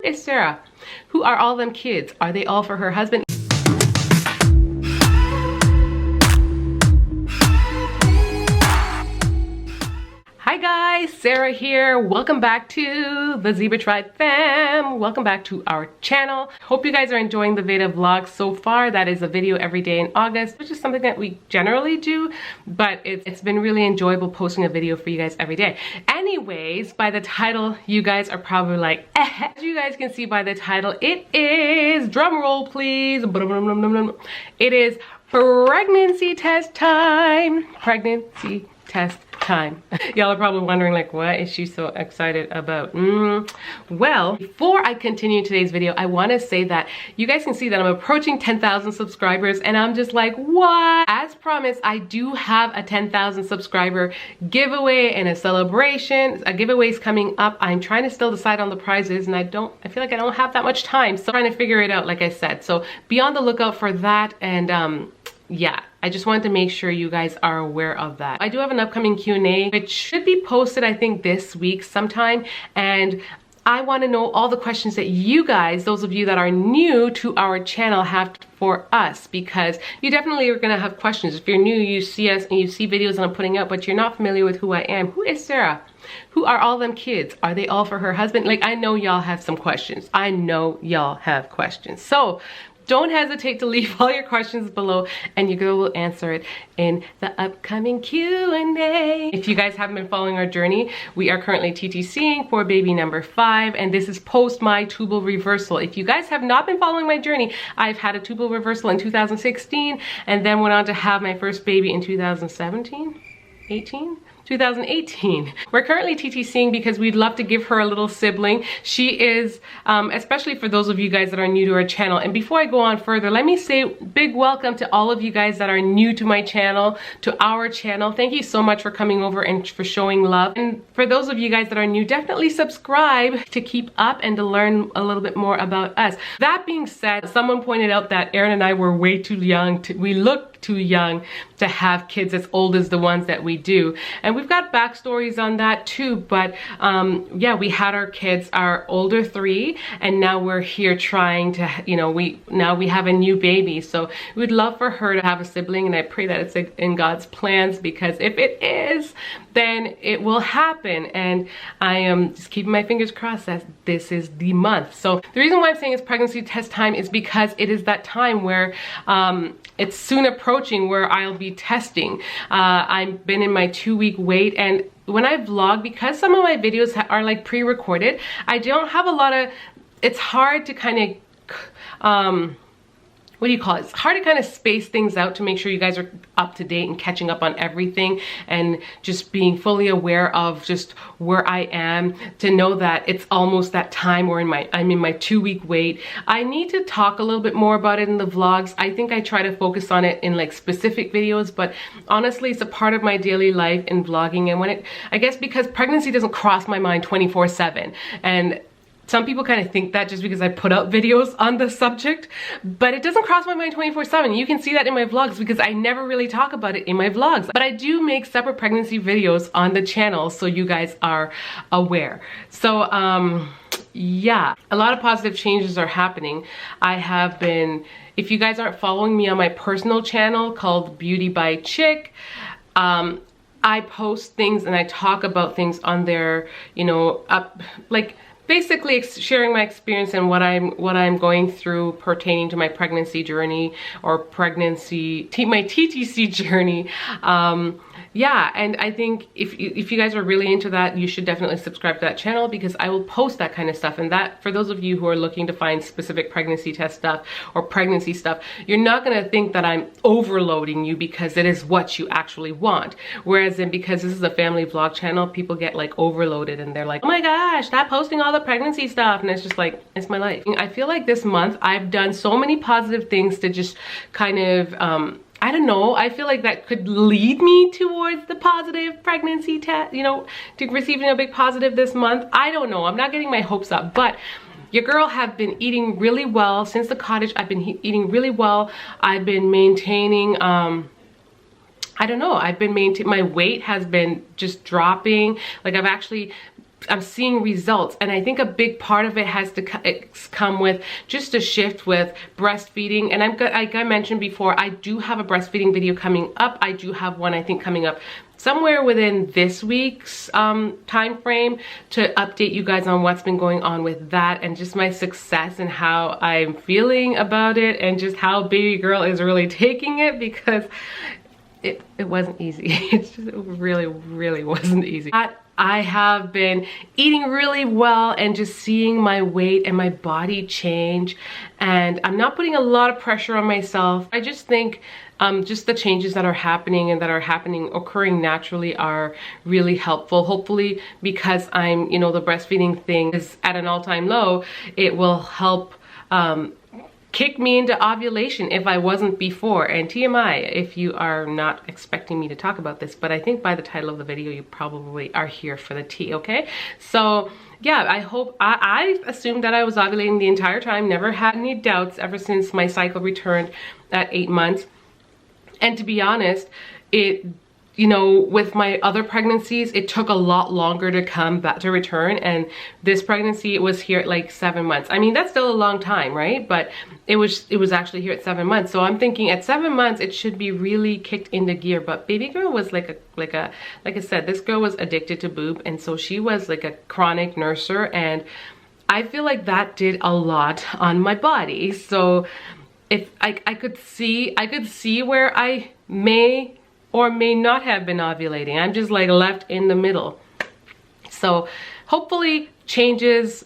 is Sarah? Who are all them kids? Are they all for her husband? Hi guys, Sarah here. Welcome back to the Zebra Tribe fam. Welcome back to our channel. Hope you guys are enjoying the Veda vlog so far. That is a video every day in August, which is something that we generally do, but it's been really enjoyable posting a video for you guys every day. Anyways, by the title, you guys are probably like, eh. As you guys can see by the title, it is, drum roll please, it is pregnancy test time. Pregnancy test time. Y'all are probably wondering like, what is she so excited about? Well, before I continue today's video, I want to say that you guys can see that I'm approaching 10,000 subscribers and I'm just like, what? As promised, I do have a 10,000 subscriber giveaway and a celebration. A giveaway is coming up. I'm trying to still decide on the prizes and I feel like I don't have that much time. So I'm trying to figure it out, like I said. So be on the lookout for that. And yeah, I just wanted to make sure you guys are aware of that. I do have an upcoming Q&A, which should be posted, I think, this week sometime. And I want to know all the questions that you guys, those of you that are new to our channel, have for us, because you definitely are going to have questions. If you're new, you see us and you see videos that I'm putting up, but you're not familiar with who I am. Who is Sarah? Who are all them kids? Are they all for her husband? Like, I know y'all have some questions. I know y'all have questions. So don't hesitate to leave all your questions below and your girl will answer it in the upcoming Q&A. If you guys haven't been following our journey, we are currently TTCing for baby number 5, and this is post my tubal reversal. If you guys have not been following my journey, I've had a tubal reversal in 2016 and then went on to have my first baby in 2017, 2018. We're currently TTCing because we'd love to give her a little sibling. She is, especially for those of you guys that are new to our channel. And before I go on further, let me say big welcome to all of you guys that are new to my channel, to our channel. Thank you so much for coming over and for showing love. And for those of you guys that are new, definitely subscribe to keep up and to learn a little bit more about us. That being said, someone pointed out that Aaron and I were way too young. We look too young to have kids as old as the ones that we do, and we've got backstories on that too. But yeah, we had our kids, our older 3, and now we're here trying to, you know, we have a new baby, so we'd love for her to have a sibling, and I pray that it's in God's plans, because if it is, then it will happen. And I am just keeping my fingers crossed that this is the month. So the reason why I'm saying it's pregnancy test time is because it is that time where it's soon approaching where I'll be testing. I've been in my 2-week wait, and when I vlog, because some of my videos are like pre-recorded, I don't have a lot of, it's hard to kind of, what do you call it? It's hard to kind of space things out to make sure you guys are up to date and catching up on everything, and just being fully aware of just where I am, to know that it's almost that time where I'm in my 2-week wait. I need to talk a little bit more about it in the vlogs. I think I try to focus on it in like specific videos, but honestly, it's a part of my daily life in vlogging. And I guess because pregnancy doesn't cross my mind 24/7, and some people kind of think that just because I put out videos on the subject, but it doesn't cross my mind 24/7. You can see that in my vlogs because I never really talk about it in my vlogs. But I do make separate pregnancy videos on the channel, so you guys are aware. So yeah, a lot of positive changes are happening. I have been, if you guys aren't following me on my personal channel called Beauty by Chick, I post things and I talk about things on there, you know, like basically sharing my experience and what I'm going through pertaining to my pregnancy journey, or my TTC journey. Yeah, and I think if you guys are really into that, you should definitely subscribe to that channel, because I will post that kind of stuff. And that, for those of you who are looking to find specific pregnancy test stuff or pregnancy stuff, you're not going to think that I'm overloading you, because it is what you actually want. Whereas because this is a family vlog channel, people get like overloaded and they're like, oh my gosh, stop posting all the pregnancy stuff. And it's just like, it's my life. I feel like this month I've done so many positive things to just kind of I don't know, I feel like that could lead me towards the positive pregnancy test, you know, to receiving a big positive this month. I don't know, I'm not getting my hopes up, but your girl have been eating really well since the cottage. I've been eating really well. I've been maintaining, I don't know, my weight has been just dropping. Like, I've actually I'm seeing results. And I think a big part of it has to come with just a shift with breastfeeding. And like I mentioned before, I do have a breastfeeding video coming up. I do have one, I think, coming up somewhere within this week's time frame to update you guys on what's been going on with that and just my success and how I'm feeling about it and just how baby girl is really taking it, because it wasn't easy. It's just, it really wasn't easy. I have been eating really well and just seeing my weight and my body change, and I'm not putting a lot of pressure on myself. I just think just the changes that are happening and that are occurring naturally are really helpful. Hopefully, because I'm, you know, the breastfeeding thing is at an all-time low, it will help kick me into ovulation if I wasn't before. And TMI, if you are not expecting me to talk about this, but I think by the title of the video, you probably are here for the tea, okay? So yeah, I hope, I assumed that I was ovulating the entire time, never had any doubts ever since my cycle returned at 8 months. And to be honest, you know, with my other pregnancies, it took a lot longer to come back to return. And this pregnancy, it was here at like 7 months. I mean, that's still a long time, right? But it was actually here at 7 months. So I'm thinking at 7 months, it should be really kicked into gear. But baby girl was like I said, this girl was addicted to boob. And so she was like a chronic nurser. And I feel like that did a lot on my body. So if I could see where I may or may not have been ovulating. I'm just like left in the middle. So hopefully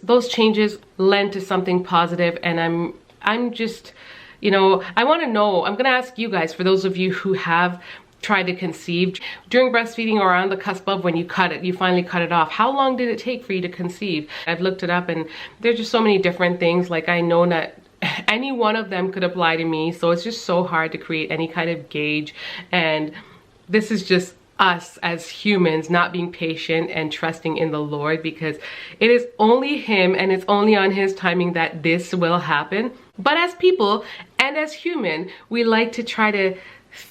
those changes lend to something positive, and I'm just, you know, I want to know, I'm gonna ask you guys, for those of you who have tried to conceive during breastfeeding or on the cusp of when you finally cut it off, how long did it take for you to conceive? I've looked it up and there's just so many different things. Like, I know that any one of them could apply to me, so it's just so hard to create any kind of gauge. And this is just us as humans not being patient and trusting in the Lord, because it is only Him and it's only on His timing that this will happen. But as people and as human, we like to try to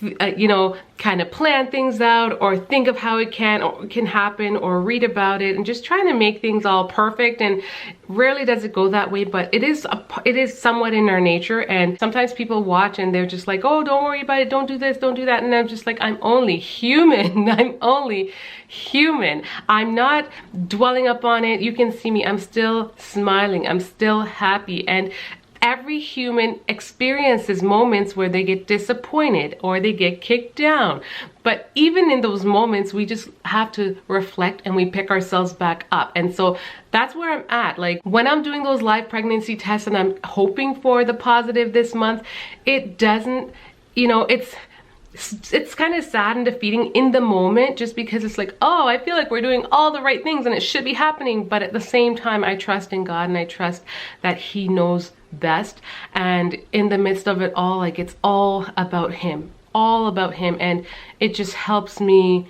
you know, kind of plan things out or think of how it can happen or read about it and just trying to make things all perfect. And rarely does it go that way, but it is somewhat in our nature. And sometimes people watch and they're just like, oh, don't worry about it, don't do this, don't do that. And I'm just like, I'm only human. I'm only human. I'm not dwelling up on it. You can see me, I'm still smiling, I'm still happy. And every human experiences moments where they get disappointed or they get kicked down. But even in those moments, we just have to reflect and we pick ourselves back up. And so that's where I'm at. Like, when I'm doing those live pregnancy tests and I'm hoping for the positive this month, it doesn't, you know, it's kind of sad and defeating in the moment, just because it's like, oh, I feel like we're doing all the right things and it should be happening. But at the same time, I trust in God and I trust that He knows best. And in the midst of it all, like, it's all about Him, and it just helps me,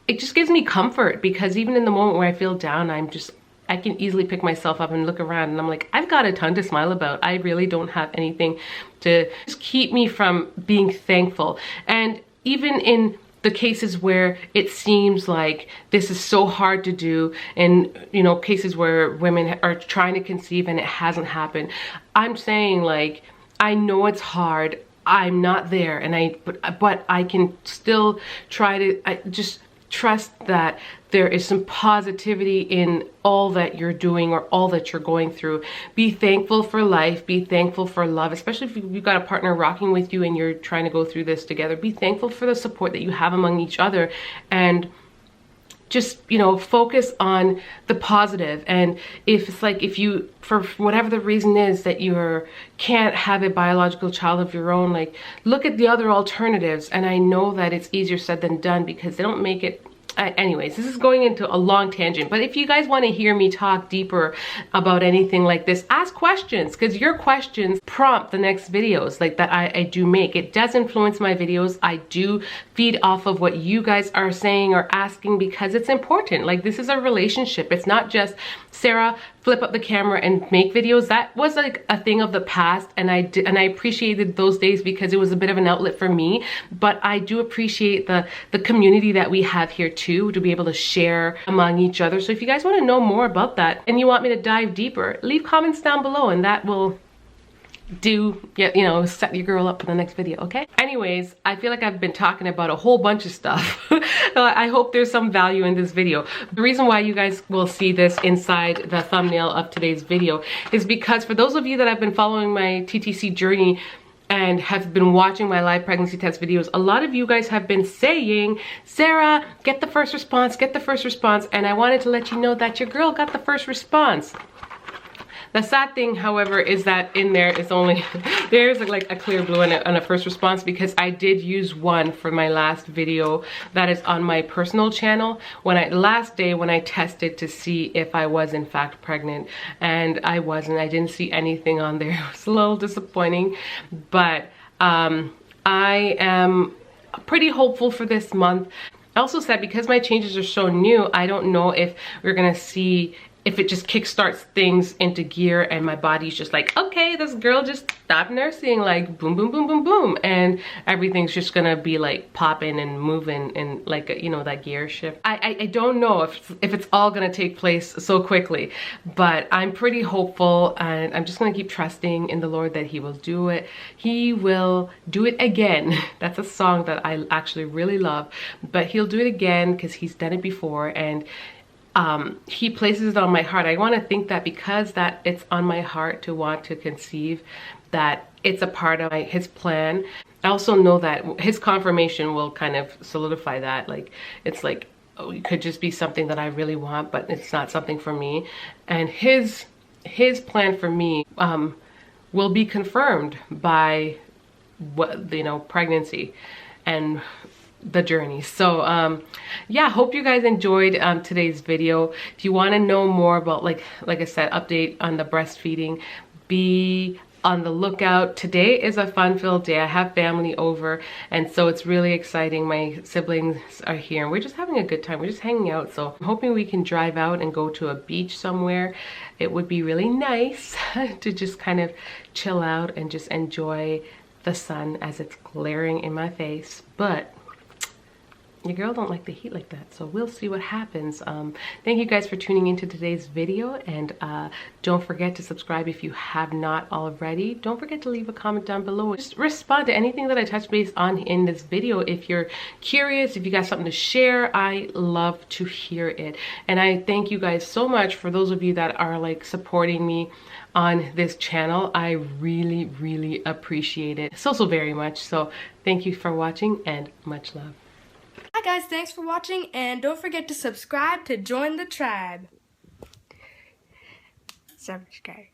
it just gives me comfort, because even in the moment where I feel down, I can easily pick myself up and look around and I'm like, I've got a ton to smile about. I really don't have anything to just keep me from being thankful. And even in the cases where it seems like this is so hard to do, and, you know, cases where women are trying to conceive and it hasn't happened, I'm saying, like, I know it's hard, I'm not there, and but I can still try to just trust that there is some positivity in all that you're doing or all that you're going through. Be thankful for life, be thankful for love, especially if you've got a partner rocking with you and you're trying to go through this together. Be thankful for the support that you have among each other, and just, you know, focus on the positive. And if it's like, if you, for whatever the reason is that you can't have a biological child of your own, like, look at the other alternatives. And I know that it's easier said than done because they don't make it. Anyways, this is going into a long tangent, but if you guys want to hear me talk deeper about anything like this, ask questions, because your questions prompt the next videos like that I do make. It does influence my videos. I do feed off of what you guys are saying or asking, because it's important. Like, this is a relationship. It's not just Sarah flip up the camera and make videos. That was like a thing of the past, and I appreciated those days because it was a bit of an outlet for me. But I do appreciate the community that we have here too, to be able to share among each other. So if you guys want to know more about that and you want me to dive deeper, leave comments down below and that will set your girl up for the next video, okay? Anyways, I feel like I've been talking about a whole bunch of stuff. I hope there's some value in this video. The reason why you guys will see this inside the thumbnail of today's video is because for those of you that have been following my TTC journey and have been watching my live pregnancy test videos, a lot of you guys have been saying, Sarah, get the first response, get the first response. And I wanted to let you know that your girl got the first response. The sad thing, however, is that in there is only, there's like a clear blue and a first response, because I did use one for my last video that is on my personal channel last day when I tested to see if I was in fact pregnant, and I wasn't. I didn't see anything on there. It was a little disappointing, but I am pretty hopeful for this month. I also said because my changes are so new, I don't know if we're gonna see if it just kickstarts things into gear and my body's just like, okay, this girl just stopped nursing, like boom, boom, boom, boom, boom. And everything's just gonna be like popping and moving and like, that gear shift. I don't know if it's all gonna take place so quickly, but I'm pretty hopeful, and I'm just gonna keep trusting in the Lord that he will do it. He will do it again. That's a song that I actually really love, but he'll do it again because he's done it before, and he places it on my heart. I want to think that because that it's on my heart to want to conceive, that it's a part of his plan. I also know that his confirmation will kind of solidify that. Like, it's like, oh, it could just be something that I really want, but it's not something for me. And his plan for me will be confirmed by pregnancy and the journey. So yeah, hope you guys enjoyed today's video. If you want to know more about, like I said, update on the breastfeeding, be on the lookout. Today is a fun-filled day. I have family over, and so it's really exciting. My siblings are here and we're just having a good time. We're just hanging out, so I'm hoping we can drive out and go to a beach somewhere. It would be really nice to just kind of chill out and just enjoy the sun as it's glaring in my face. But your girl don't like the heat like that, so we'll see what happens. Thank you guys for tuning into today's video, and don't forget to subscribe if you have not already. Don't forget to leave a comment down below. Just respond to anything that I touch base on in this video. If you're curious, if you got something to share, I love to hear it. And I thank you guys so much for those of you that are like supporting me on this channel. I really, really appreciate it so very much. So thank you for watching, and much love. Hi guys, thanks for watching, and don't forget to subscribe to join the tribe. Subscribe.